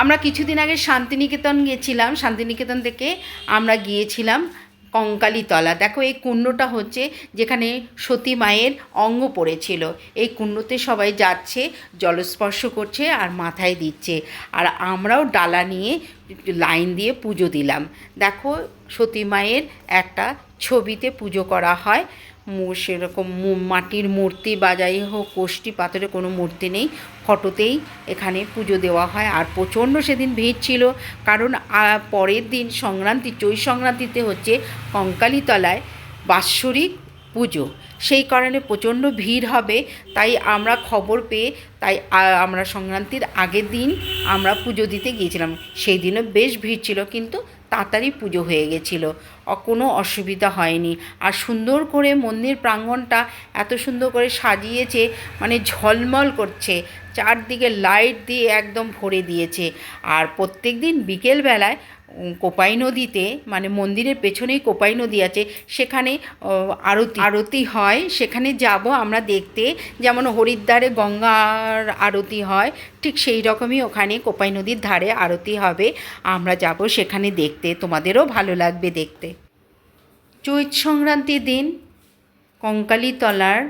আমরা কিছুদিন আগে শান্তিনিকেতন গিয়েছিলাম। শান্তিনিকেতন থেকে আমরা গিয়েছিলাম কঙ্কালীতলা। দেখো এই কুণ্ডটা হচ্ছে যেখানে সতী মায়ের অঙ্গ পড়েছিল। এই কুণ্ডতে সবাই যাচ্ছে, জলস্পর্শ করছে আর মাথায় দিচ্ছে। আর আমরাও ডালা নিয়ে লাইন দিয়ে পুজো দিলাম। দেখো সতী মায়ের একটা ছবিতে পুজো করা হয়। সেরকম মাটির মূর্তি বা যাই হোক কোষ্ঠী পাথরের কোনো মূর্তি নেই, ফটোতেই এখানে পুজো দেওয়া হয়। আর প্রচণ্ড সেদিন ভিড় ছিল, কারণ পরের দিন সংক্রান্তি, চৈত সংক্রান্তিতে হচ্ছে কঙ্কালীতলায় বাৎসরিক পুজো। সেই কারণে প্রচণ্ড ভিড় হবে। তাই আমরা খবর পেয়ে আমরা সংক্রান্তির আগের দিন আমরা পুজো দিতে গিয়েছিলাম। সেই দিনও বেশ ভিড় ছিল, কিন্তু তাড়াতাড়ি পুজো হয়ে গেছিলো, কোনো অসুবিধা হয়নি। আর সুন্দর করে মন্দির প্রাঙ্গণটা এত সুন্দর করে সাজিয়েছে, মানে ঝলমল করছে, চারদিকে লাইট দিয়ে একদম ভরে দিয়েছে। আর প্রত্যেক দিন বিকেলবেলায় কোপাই নদীতে, মানে মন্দিরের পেছনেই কোপাই নদী আছে, সেখানে আরতি হয়। সেখানে যাব আমরা দেখতে। যেমন হরিদ্বারে গঙ্গার আরতি হয়, ঠিক সেই রকমই ওখানে কোপাই নদীর ধারে আরতি হবে। আমরা যাব সেখানে দেখতে, তোমাদেরও ভালো লাগবে দেখতে। চৈত সংক্রান্তির দিন কঙ্কালীতলার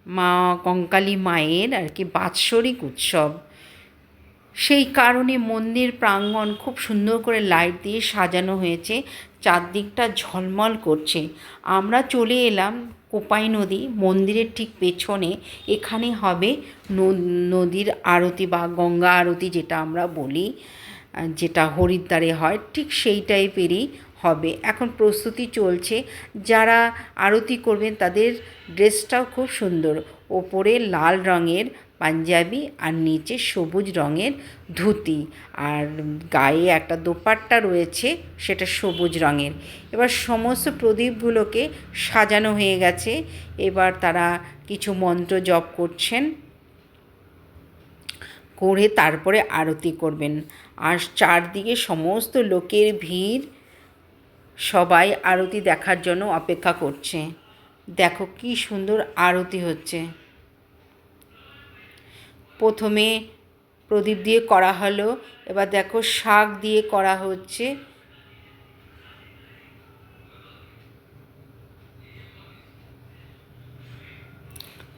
মা কঙ্কালী মায়ের আর কি বাৎসরিক উৎসব। সেই কারণে মন্দির প্রাঙ্গণ খুব সুন্দর করে লাইট দিয়ে সাজানো হয়েছে, চারদিকটা ঝলমল করছে। আমরা চলে এলাম কোপাই নদী মন্দিরের ঠিক পেছনে। এখানে হবে নদীর আরতি বা গঙ্গা আরতি, যেটা আমরা বলি, যেটা হরিদ্বারে হয়, ঠিক সেই টাইপেরই হবে। এখন প্রস্তুতি চলছে। যারা আরতি করবেন তাদের ড্রেসটাও খুব সুন্দর, ওপরে লাল রঙের পাঞ্জাবি আর নিচে সবুজ রঙের ধুতি, আর গায়ে একটা দোপাট্টা রয়েছে, সেটা সবুজ রঙের। এবার সমস্ত প্রদীপগুলোকে সাজানো হয়ে গেছে। এবার তারা কিছু মন্ত্র জপ করছেন, করে তারপরে আরতি করবেন। আর চারদিকে সমস্ত লোকের ভিড়, সবাই আরতি দেখার জন্য অপেক্ষা করছে। দেখো কি সুন্দর আরতি হচ্ছে। প্রথমে প্রদীপ দিয়ে করা হলো, এবার দেখো শাক দিয়ে করা হচ্ছে।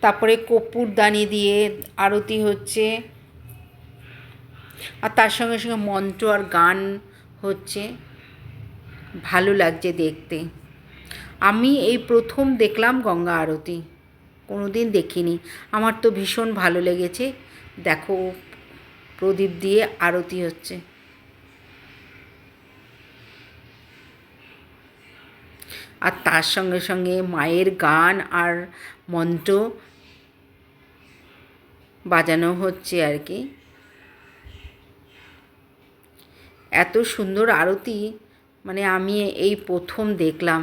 তারপরে কর্পূরদানি দিয়ে আরতি হচ্ছে, আর তার সঙ্গে সঙ্গে মন্ত্র আর গান হচ্ছে। ভালো লাগছে দেখতে। আমি এই প্রথম দেখলাম গঙ্গা আরতি, কোনো দিন দেখিনি। আমার তো ভীষণ ভালো লেগেছে। দেখো প্রদীপ দিয়ে আরতি হচ্ছে। আর তার সঙ্গে সঙ্গে মায়ের গান আর মন্ত্র বাজানো হচ্ছে আর কি। এত সুন্দর আরতি মানে আমি এই প্রথম দেখলাম।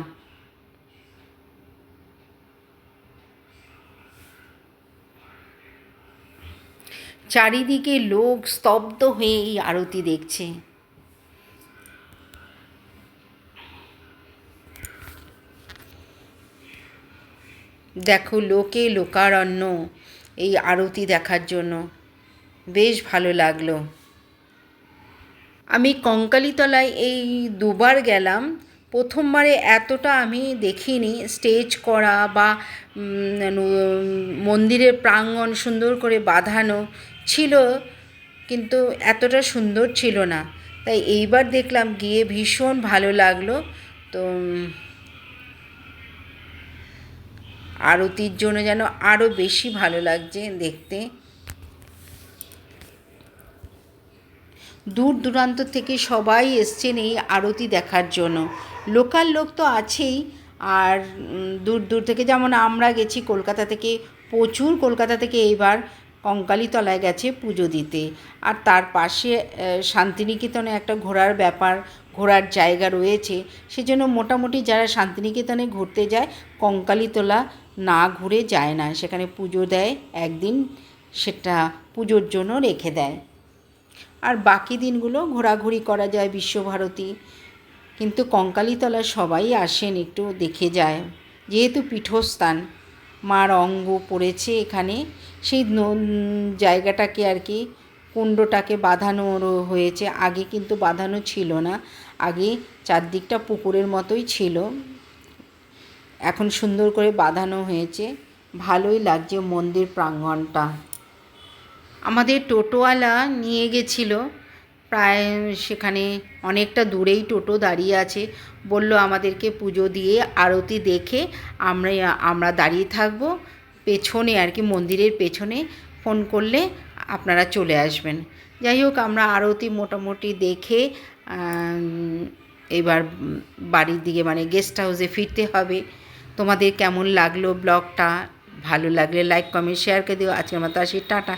চারিদিকে লোক স্তব্ধ হয়ে এই আরতি দেখছে। দেখো লোকে লোকারণ্য এই আরতি দেখার জন্য। বেশ ভালো লাগলো। আমি কঙ্কালীতলায় এই দুবার গেলাম। প্রথমবারে এতটা আমি দেখিনি, স্টেজ করা বা মন্দিরের প্রাঙ্গণ সুন্দর করে বাঁধানো ছিল, কিন্তু এতটা সুন্দর ছিল না। তাই এইবার দেখলাম, গিয়ে ভীষণ ভালো লাগলো। তো আরতির জন্য যেন আরও বেশি ভালো লাগছে দেখতে। দূর দূরান্ত থেকে সবাই এসছেন এই আরতি দেখার জন্য। লোকাল লোক তো আছেই, আর দূর দূর থেকে, যেমন আমরা গেছি কলকাতা থেকে, প্রচুর কলকাতা থেকে এইবার কঙ্কালীতলায় গেছে পুজো দিতে। আর তার পাশে শান্তিনিকেতনে একটা ঘোরার জায়গা রয়েছে। সেজন্য মোটামুটি যারা শান্তিনিকেতনে ঘুরতে যায়, কঙ্কালীতলা না ঘুরে যায় না। সেখানে পুজো দেয় একদিন, সেটা পুজোর জন্য রেখে দেয়। আর বাকি দিনগুলো ঘোরাঘুরি করা যায় বিশ্বভারতী। কিন্তু কঙ্কালীতলা সবাই আসেন, একটু দেখে যায়, যেহেতু পীঠস্থান, মার অঙ্গ পড়েছে এখানে। সেই জায়গাটাকে আর কি কুণ্ডটাকে বাঁধানো হয়েছে। আগে কিন্তু বাঁধানো ছিল না, আগে চারদিকটা পুকুরের মতোই ছিল, এখন সুন্দর করে বাঁধানো হয়েছে। ভালোই লাগছে মন্দির প্রাঙ্গণটা। আমাদের টোটোওয়ালা নিয়ে গেছিল, প্রায় সেখানে অনেকটা দূরেই টোটো দাঁড়িয়ে আছে। বলল আমাদেরকে পুজো দিয়ে আরতি দেখে আমরা দাঁড়িয়ে থাকবো পেছনে আর কি, মন্দিরের পেছনে, ফোন করলে আপনারা চলে আসবেন। যাই হোক, আমরা আরতি মোটামুটি দেখে এবার বাড়ির দিকে মানে গেস্ট হাউসে ফিরতে হবে। তোমাদের কেমন লাগলো ব্লগটা? ভালো লাগলে লাইক কমেন্ট শেয়ার করে দিও। আজকের মতো আসি, টাটা।